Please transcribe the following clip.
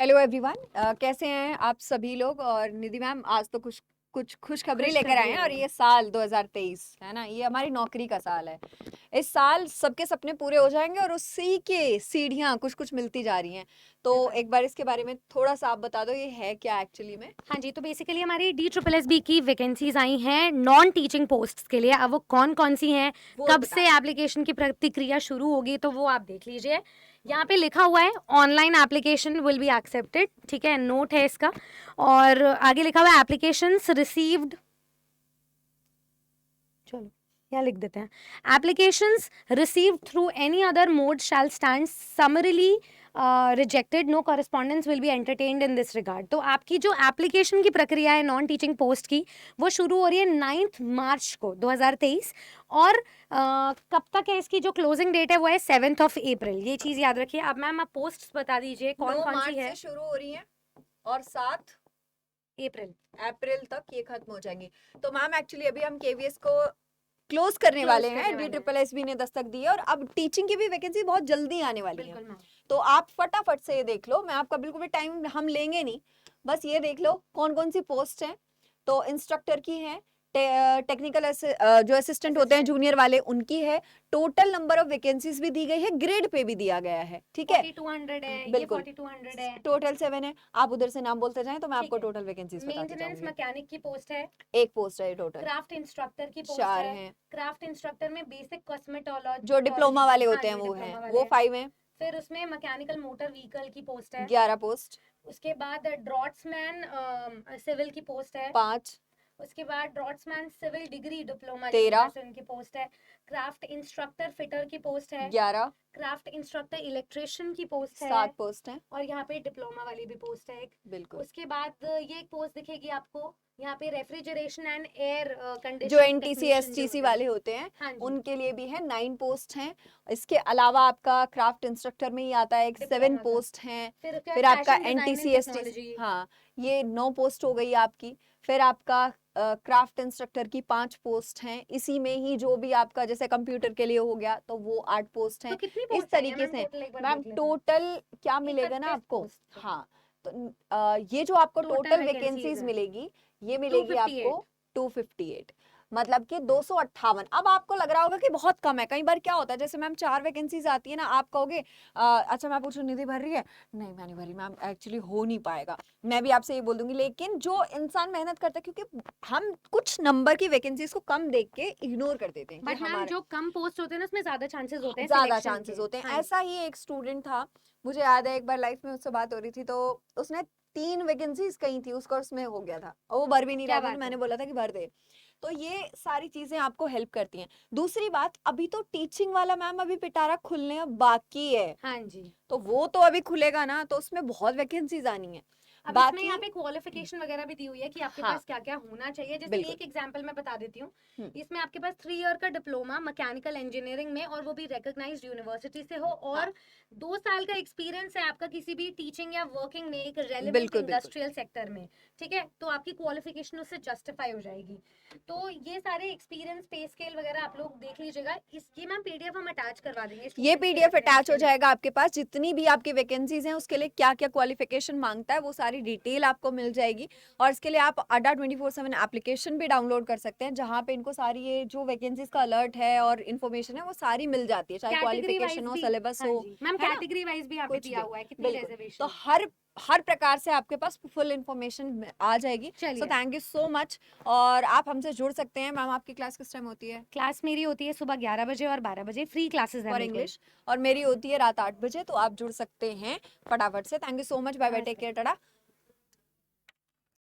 Hello everyone, कैसे हैं आप सभी लोग। और निधि मैम आज तो कुछ कुछ खुशखबरी लेकर आए हैं। और ये साल 2023 है ना, ये हमारी नौकरी का साल है। इस साल सबके सपने पूरे हो जाएंगे और उसी के सीढ़ियां कुछ कुछ मिलती जा रही हैं। तो बिल्कुल। एक बार इसके बारे में थोड़ा सा आप बता दो, ये है क्या एक्चुअली में। हाँ जी, तो बेसिकली हमारी DSSB की वैकेंसीज आई हैं नॉन टीचिंग पोस्ट्स के लिए। अब वो कौन कौन सी हैं, वो कब बता से दो। एप्लीकेशन की प्रतिक्रिया शुरू होगी, तो वो आप देख लीजिए। यहाँ पे लिखा हुआ है online application will be accepted, ठीक है, नोट है इसका। और आगे लिखा हुआ है एप्लीकेशंस रिसीव्ड, चलो यहाँ लिख देते हैं, applications received through any other mode shall stand summarily rejected, no correspondence will be entertained in this regard. तो आपकी जो एप्लीकेशन की प्रक्रिया है नॉन टीचिंग पोस्ट की, वो शुरू हो रही है 9 मार्च को 2023। और कब तक है इसकी जो क्लोजिंग डेट है वो है 7 अप्रैल। ये चीज़ याद रखिए। अब मैम आप पोस्ट बता दीजिए कौन 9 कौन सी मार्च है। से शुरू हो रही है और 7 अप्रैल। अप्रैल तक ये खत्म हो जाएंगी। तो मैम एक्चुअली अभी हम केवीएस को क्लोज करने वाले क्लोज करने हैं। डी वाले हैं। ट्रिपल एस बी ने दस्तक दी है और अब टीचिंग की भी वैकेंसी बहुत जल्दी आने वाली है। बिल्कुल मैम। तो आप फटाफट से ये देख लो, मैं आपका बिल्कुल भी टाइम हम लेंगे नहीं। बस ये देख लो कौन कौन सी पोस्ट हैं। तो इंस्ट्रक्टर की है, टेक्निकल जो असिस्टेंट होते हैं असिस्टेंट जूनियर वाले, उनकी है। टोटल नंबर ऑफ वैकेंसीज भी दी गई है, ग्रेड पे भी दिया गया है, ठीक है। 4200 है, ये बिल्कुल 4200 है। टोटल 7 है। आप उधर से नाम बोलते जाएं तो मैं ठीक आपको है। टोटल वैकेंसीज बताती मेंटेनेंस जाऊंगी। मैकेनिक की पोस्ट है। एक पोस्ट है टोटल। क्राफ्ट इंस्ट्रक्टर की पोस्ट 4 है। हैं। क्राफ्ट इंस्ट्रक्टर में बेसिक कॉस्मेटोलॉजी जो डिप्लोमा वाले हाँ होते हैं जी, वो हैं, डिप्लोमा वाले वो हैं। 5 हैं। फिर उसमें मैकेनिकल मोटर व्हीकल की पोस्ट है। 11 पोस्ट। उसके बाद ड्रॉट्समैन सिविल की पोस्ट है। 5। उसके बाद ड्रॉट्समैन सिविल डिग्री डिप्लोमा जिसके 13। पास है उनकी पोस्ट है। क्राफ्ट इंस्ट्रक्टर फिटर की पोस्ट है। 11। क्राफ्ट इंस्ट्रक्टर इलेक्ट्रिशियन की पोस्ट है। 7 पोस्ट हैं। और यहाँ पे डिप्लोमा वाली भी पोस्ट है एक। बिल्कुल। उसके बाद ये एक पोस्ट दिखेगी आपको यहाँ पे, रेफ्रिजरेशन एंड एयर जो कंडीशनिंग एनटीसी टेक्नीशियन जो एसटीसी होते हैं। वाले होते हैं हाँ जी। उनके लिए भी है 9 पोस्ट हैं। इसके अलावा आपका क्राफ्ट इंस्ट्रक्टर में ही आता है एक 7 डिप्लोमा का। पोस्ट हैं। फिर उसके बाद फिर आपका fashion design NTC and STC, technology. हाँ, ये 9 पोस्ट हो गई आपकी। फिर आपका क्राफ्ट इंस्ट्रक्टर की 5 पोस्ट हैं। इसी में ही जो भी आपका जैसे कंप्यूटर के लिए हो गया तो वो 8 पोस्ट तो हैं। कितनी इस पोस्ट आई है तरीके मैम से टोटल, एक बार मैम देख लेते हैं। टोटल क्या मिलेगा ना 31 आपको। पोस्ट हाँ, तो ये जो आपको टोटल टोटल वैकेंसीज वैकेंसीज है। मिलेगी, ये मिलेगी आपको 258। 258, मतलब कि 258। अब आपको लग रहा होगा कि बहुत कम है। कई बार क्या होता है, जैसे मैम 4 वैकेंसीज आती है ना, आप कहोगे अच्छा मैं पूछूं निधि भर रही है, नहीं मैं नहीं भरी मैम, एक्चुअली हो नहीं पाएगा। मैं भी आपसे ये बोल दूंगी, लेकिन जो इंसान मेहनत करता है, क्योंकि हम कुछ नंबर की वैकेंसीज को कम देख के इग्नोर कर देते हैं कि बट मैम हमारे जो कम पोस्ट होते हैं ना उसमें ज्यादा चांसेस होते हैं ज्यादा सिलेक्शन चांसेस के। होते हैं। हाँ जी। ऐसा ही एक स्टूडेंट था, मुझे याद है एक बार लाइफ में उससे बात हो रही थी, तो उसने 3 वैकेंसीज कही थी, उसका उसमें हो गया था और वो भर भी नहीं क्या रहा था, तो बात है। मैंने बोला था कि भर दे। तो ये सारी चीजें आपको हेल्प करती हैं। दूसरी बात, अभी तो टीचिंग वाला मैम अभी पिटारा खुलने अब बाकी है। हाँ जी। तो वो तो अभी खुलेगा ना, तो उसमें बहुत वैकेंसीज आनी है। अब इसमें बाकी यहाँ पे क्वालिफिकेशन वगैरह भी दी हुई है कि आपके हाँ, पास क्या क्या होना चाहिए। जैसे बिल्कुल। एक एग्जांपल मैं बता देती हूँ। हम्म, इसमें आपके पास 3 ईयर का डिप्लोमा मैकेनिकल इंजीनियरिंग में, और वो भी रिकॉग्नाइज्ड यूनिवर्सिटी से हो, हाँ, और 2 साल का एक्सपीरियंस है आपका किसी भी टीचिंग या वर्किंग में एक रेलिवेंट बिल्कुल बिल्कुल। इंडस्ट्रियल सेक्टर में। ठीक है, तो आपकी क्वालिफिकेशन उससे जस्टिफाई हो जाएगी। तो ये सारे एक्सपीरियंस पे स्केल वगैरह आप लोग देख लीजिएगा। इसकी मैम पीडीएफ हम अटैच करवा देंगे ये स्टूडेंट्स के पीडीएफ रेफरेंस अटैच हो के लिए। जाएगा आपके पास, जितनी भी आपकी वैकेंसीज हैं उसके लिए क्या क्या क्वालिफिकेशन मांगता है वो सारी डिटेल आपको मिल जाएगी। और इसके लिए आप अड्डा 24/7 एप्लीकेशन भी डाउनलोड कर सकते हैं, जहां पे इनको सारी ये जो वैकेंसीज का अलर्ट है और इन्फॉर्मेशन है वो सारी मिल जाती है, चाहे कैटेगरी क्वालिफिकेशन वाइज हो, भी। सिलेबस हाँ हो, जी मैम, है ना, कैटेगरी वाइज भी यहाँ पे कुछ दिया भी। हुआ है कितनी बिल्कुल। तो रिजर्वेशन। हर प्रकार से आपके पास फुल इन्फॉर्मेशन आ जाएगी। सो चलिए। Thank you so much. और आप हमसे जुड़ सकते हैं। मैम आपकी क्लास किस टाइम होती है? क्लास मेरी होती है सुबह 11 बजे और 12 बजे, फ्री क्लासेस है फॉर बिल्कुल। इंग्लिश। और मेरी होती है रात 8 बजे, तो आप जुड़ सकते हैं फटाफट से। Thank you so much, bye bye, take नमस्ते। केयर, टाटा।